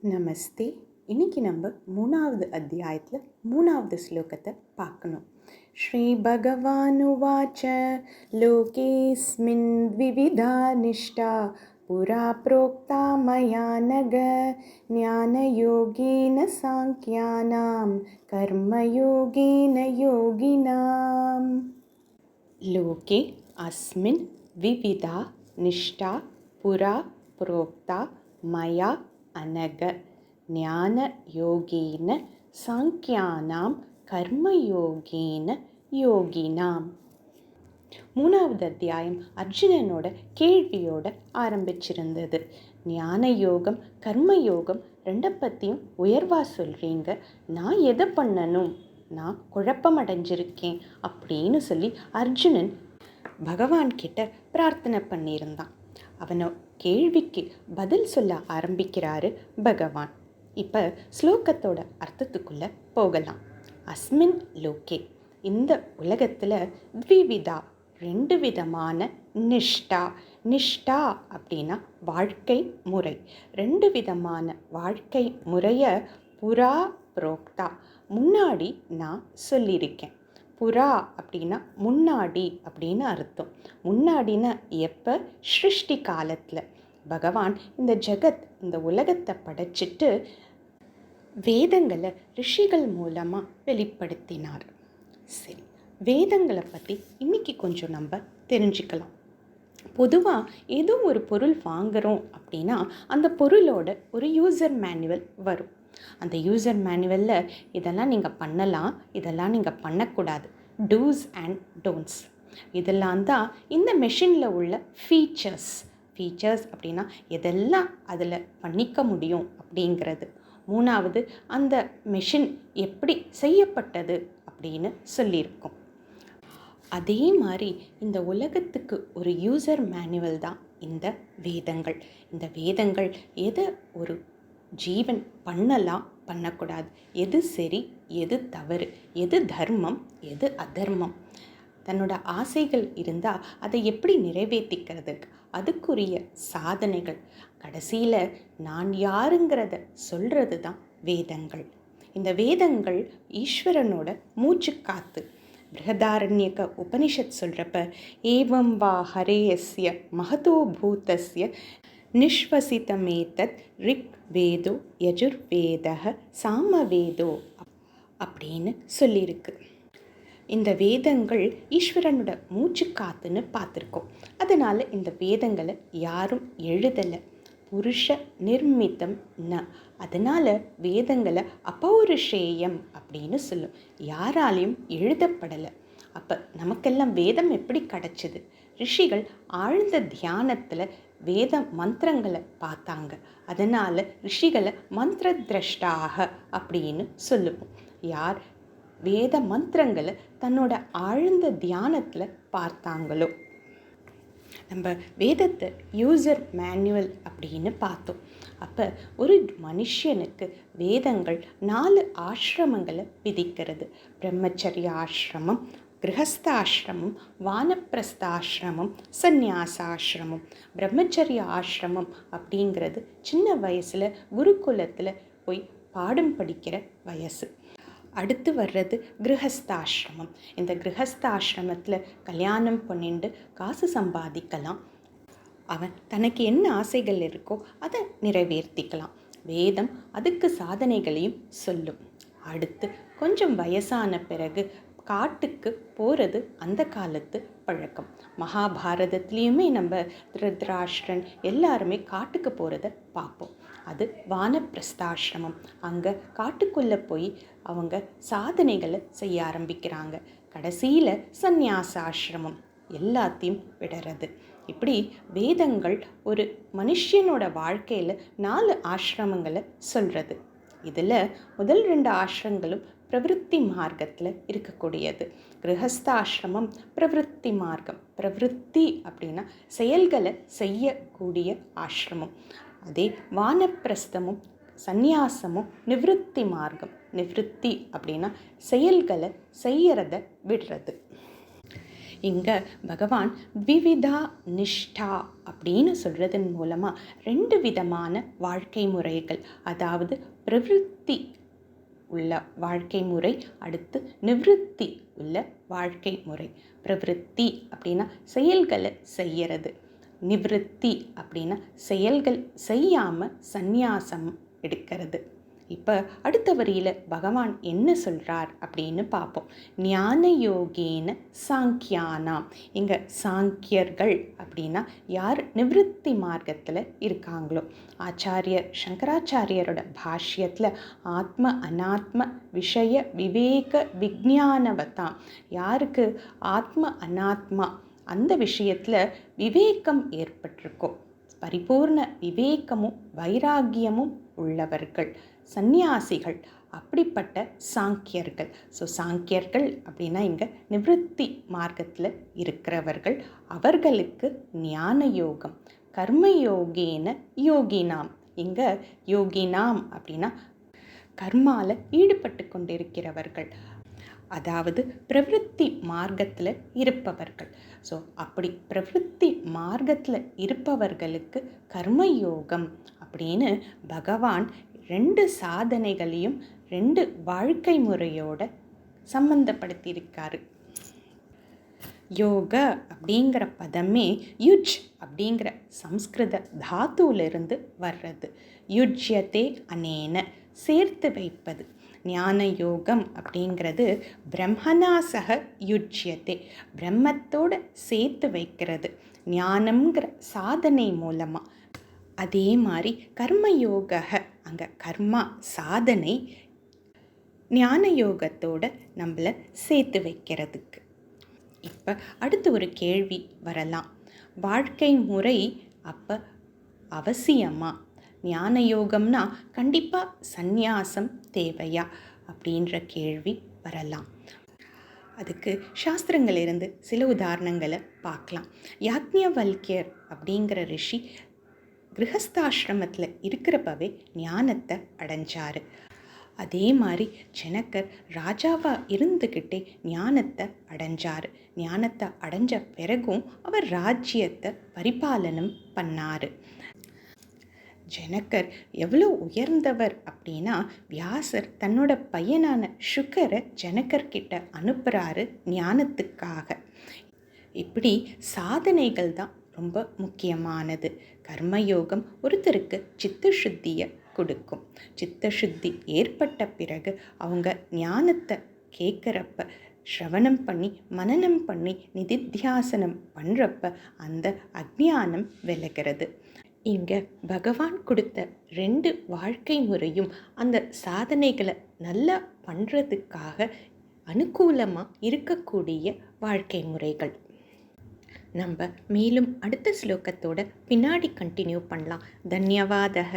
நமஸ்தே. இன்னைக்கு நம்ம 3வது அத்தியாயத்தில் 3வது ஸ்லோகத்தை பார்க்கணும். ஸ்ரீ பகவானுவாச்ச லோகேஸ்மின் த்விவிதா நிஷ்டா புரா ப்ரோக்தா மயா நக ஞானயோகேன சாங்கியானாம் கர்மயோகேன யோகினாம். லோகே அஸ்மின் த்விவிதா நிஷ்டா புரா ப்ரோக்தா மயா அனக ஞான யோகேன சாங்கியானாம் கர்மயோகேன யோகினாம். 3வது அத்தியாயம் அர்ஜுனனோட கேள்வியோட ஆரம்பிச்சிருந்தது. ஞான யோகம் கர்மயோகம் ரெண்டை பற்றியும் உயர்வா சொல்கிறீங்க, நான் எதை பண்ணணும், நான் குழப்பம் அடைஞ்சிருக்கேன் அப்படின்னு சொல்லி அர்ஜுனன் பகவான் கிட்ட பிரார்த்தனை பண்ணியிருந்தான். அவனை கேள்விக்கு பதில் சொல்ல ஆரம்பிக்கிறாரு பகவான். இப்போ ஸ்லோகத்தோட அர்த்தத்துக்குள்ள போகலாம். அஸ்மின் லோகே, இந்த உலகத்தில் த்விவிதா, 2 விதமான நிஷ்டா. நிஷ்டா அப்படின்னா வாழ்க்கை முறை. 2 விதமான வாழ்க்கை முறையை புரா புரோக்தா, முன்னாடி நான் சொல்லியிருக்கேன். புரா அப்படின்னா முன்னாடி அப்படின்னு அர்த்தம். முன்னாடின்னா எப்போ? சிருஷ்டி காலத்தில் பகவான் இந்த ஜெகத், இந்த உலகத்தை படைச்சிட்டு வேதங்களை ரிஷிகள் மூலமாக வெளிப்படுத்தினார். சரி, வேதங்களை பற்றி இன்னைக்கு கொஞ்சம் நம்ம தெரிஞ்சுக்கலாம். பொதுவாக ஏதோ ஒரு பொருள் வாங்குகிறோம் அப்படின்னா அந்த பொருளோட ஒரு யூசர் மேனுவல் வரும். அந்த யூசர் மேனுவலில் இதெல்லாம் நீங்கள் பண்ணலாம், இதெல்லாம் நீங்கள் பண்ணக்கூடாது, டூஸ் அண்ட் டோன்ட்ஸ், இதெல்லாம் தான் இந்த மெஷினில் உள்ள ஃபீச்சர்ஸ். ஃபீச்சர்ஸ் அப்படின்னா எதெல்லாம் அதில் பண்ணிக்க முடியும் அப்படிங்கிறது. 3வது, அந்த மெஷின் எப்படி செய்யப்பட்டது அப்படின்னு சொல்லியிருக்கோம். அதே மாதிரி இந்த உலகத்துக்கு ஒரு யூசர் மேனுவல் தான் இந்த வேதங்கள். இந்த வேதங்கள் எதை ஒரு ஜீவன் பண்ணலாம், பண்ணக்கூடாது, எது சரி, எது தவறு, எது தர்மம், எது அதர்மம், தன்னோட ஆசைகள் இருந்தால் அதை எப்படி நிறைவேற்றிக்கிறதுக்கு அதுக்குரிய சாதனைகள், கடைசியில் நான் யாருங்கிறத சொல்கிறது தான் வேதங்கள். இந்த வேதங்கள் ஈஸ்வரனோட மூச்சு காத்து. பிருஹதாரண்யக உபனிஷத் சொல்கிறப்ப ஏவம் வா ஹரேயஸ்ய மகதோ பூதஸ்ய நிஷ்வசிதமேதத் ரிக் வேதோ யஜுர்வேதः சாமவேதோ அப்படின்னு சொல்லியிருக்கு. இந்த வேதங்கள் ஈஸ்வரனோட மூச்சு காத்துன்னு பார்த்துருக்கோம். அதனால் இந்த வேதங்களை யாரும் எழுதலை, புருஷ நிர்மித்தம் ந. அதனால் வேதங்களை அபௌருஷேயம் அப்படின்னு சொல்லும், யாராலையும் எழுதப்படலை. அப்போ நமக்கெல்லாம் வேதம் எப்படி கிடச்சிது? ரிஷிகள் ஆழ்ந்த தியானத்தில் வேத மந்திரங்களை பார்த்தாங்க. அதனால் ரிஷிகளை மந்திர திரஷ்டாக அப்படின்னு சொல்லுவோம். யார் வேத மந்திரங்களை தன்னோட ஆழ்ந்த தியானத்தில் பார்த்தாங்களோ. நம்ம வேதத்தை யூசர் மேனுவல் அப்படின்னு பார்த்தோம். அப்போ ஒரு மனுஷனுக்கு வேதங்கள் 4 ஆசிரமங்களை விதிக்கிறது. பிரம்மச்சரிய ஆசிரமம், கிரகஸ்தாசிரமம், வானப்பிரஸ்தாசிரமம், சந்நியாசாசிரமம். பிரம்மச்சரிய ஆசிரமம் அப்படிங்கிறது சின்ன வயசில் குருகுலத்தில் போய் பாடம் படிக்கிற வயசு. அடுத்து வர்றது கிரகஸ்தாசிரமம். இந்த கிரகஸ்தாசிரமத்தில் கல்யாணம் பண்ணிட்டு காசு சம்பாதிக்கலாம், அவன் தனக்கு என்ன ஆசைகள் இருக்கோ அதை நிறைவேற்றிக்கலாம். வேதம் அதுக்கு சாதனைகளையும் சொல்லும். அடுத்து கொஞ்சம் வயசான பிறகு காட்டுக்கு போகிறது அந்த காலத்து பழக்கம். மகாபாரதத்துலேயுமே நம்ம திருதராஷ்டிரன் எல்லாருமே காட்டுக்கு போகிறத பார்ப்போம். அது வானப்பிரஸ்தாசிரமம். அங்கே காட்டுக்குள்ளே போய் அவங்க சாதனைகளை செய்ய ஆரம்பிக்கிறாங்க. கடைசியில் சந்நியாசாசிரமம், எல்லாத்தையும் விடுறது. இப்படி வேதங்கள் ஒரு மனுஷனோட வாழ்க்கையில் 4 ஆசிரமங்களை சொல்கிறது. இதில் முதல் 2 ஆசிரமங்களும் பிரவிற்த்தி மார்க்கத்தில் இருக்கக்கூடியது. கிரகஸ்தாசிரமம் பிரவிற்த்தி மார்க்கம். பிரவிற்த்தி அப்படின்னா செயல்களை செய்யக்கூடிய ஆசிரமம். அதே வானப்பிரஸ்தமும் சந்நியாசமும் நிவிருத்தி மார்க்கம். நிவிருத்தி அப்படின்னா செயல்களை செய்யறத விடுறது. இங்கே பகவான் விவிதா நிஷ்டா அப்படின்னு சொல்கிறதன் மூலமாக 2 விதமான வாழ்க்கை முறைகள், அதாவது பிரவிற்த்தி உள்ள வாழ்க்கை முறை, அடுத்து நிவிருத்தி உள்ள வாழ்க்கை முறை. பிரவிற்த்தி அப்படின்னா செயல்களை செய்யறது, நிவிருத்தி அப்படின்னா செயல்கள் செய்யாமல் சந்நியாசம் எடுக்கிறது. இப்போ அடுத்த வரியில் பகவான் என்ன சொல்கிறார் அப்படின்னு பார்ப்போம். ஞான யோகேன சாங்கியானாம். இங்கே சாங்கியர்கள் அப்படின்னா யார் நிவிருத்தி மார்க்கத்தில் இருக்காங்களோ, ஆச்சாரியர் சங்கராச்சாரியரோட பாஷ்யத்தில் ஆத்ம அனாத்ம விஷய விவேக விஜானவதாம், யாருக்கு ஆத்ம அனாத்மா அந்த விஷயத்தில் விவேகம் ஏற்பட்டிருக்கோ, பரிபூர்ண விவேகமும் வைராகியமும் உள்ளவர்கள் சந்நியாசிகள், அப்படிப்பட்ட சாங்கியர்கள். ஸோ சாங்கியர்கள் அப்படின்னா இங்கே நிவிருத்தி மார்க்கத்தில் இருக்கிறவர்கள், அவர்களுக்கு ஞான யோகம். கர்மயோகேன யோகினாம். இங்கே யோகினாம் அப்படின்னா கர்மால ஈடுபட்டு கொண்டிருக்கிறவர்கள், அதாவது பிரவிற்த்தி மார்க்கத்தில் இருப்பவர்கள். ஸோ அப்படி பிரவிற்த்தி மார்க்கத்தில் இருப்பவர்களுக்கு கர்மயோகம் அப்படின்னு பகவான் 2 சாதனைகளையும் 2 வாழ்க்கை முறையோட சம்பந்தப்படுத்தியிருக்காரு. யோக அப்படிங்கிற பதமே யுஜ் அப்படிங்கிற சம்ஸ்கிருத தாத்துவிலிருந்து வர்றது. யுஜ்யத்தே அனேன சேர்த்து வைப்பது. ஞான யோகம் அப்படிங்கிறது பிரம்மனாசக யுஜ்யத்தே, பிரம்மத்தோடு சேர்த்து வைக்கிறது ஞானம்ங்கிற சாதனை மூலமாக. அதே மாதிரி கர்மயோக, அங்கே கர்மா சாதனை ஞான யோகத்தோடு நம்மளை சேர்த்து வைக்கிறதுக்கு. இப்போ அடுத்து ஒரு கேள்வி வரலாம். வாழ்க்கை முறை அப்போ அவசியமா? ஞான யோகம்னா கண்டிப்பாக சந்நியாசம் தேவையா அப்படின்ற கேள்வி வரலாம். அதுக்கு சாஸ்திரங்களிலிருந்து சில உதாரணங்களை பார்க்கலாம். யாக்ஞவல்கியர் அப்படிங்கிற ரிஷி கிரகஸ்தாசிரமத்தில் இருக்கிறப்பவே ஞானத்தை அடைஞ்சார். அதே மாதிரி ஜனகர் ராஜாவாக இருந்துக்கிட்டே ஞானத்தை அடைஞ்சார். ஞானத்தை அடைஞ்ச பிறகும் அவர் ராஜ்யத்தை பரிபாலனம் பண்ணார். ஜனகர் எவ்வளோ உயர்ந்தவர் அப்படின்னா, வியாசர் தன்னோட பையனான சுகரை ஜனகர்கிட்ட அனுப்புகிறாரு ஞானத்துக்காக. இப்படி சாதனைகள் தான் ரொம்ப முக்கியமானது. கர்மயோகம் ஒருத்தருக்கு சித்தசுத்தியை கொடுக்கும். சித்தசுத்தி ஏற்பட்ட பிறகு அவங்க ஞானத்தை கேட்குறப்ப, ஸ்ரவணம் பண்ணி மனனம் பண்ணி நிதித்தியாசனம் பண்ணுறப்ப அந்த அஜ்ஞானம் விலகிறது. இங்கே பகவான் கொடுத்த 2 வாழ்க்கை முறையும் அந்த சாதனைகளை நல்லா பண்ணுறதுக்காக அனுகூலமாக இருக்கக்கூடிய வாழ்க்கை முறைகள். நம்ம மேலும் அடுத்த ஸ்லோகத்தோட பின்னாடி கண்டினியூ பண்ணலாம். தன்யவாதக.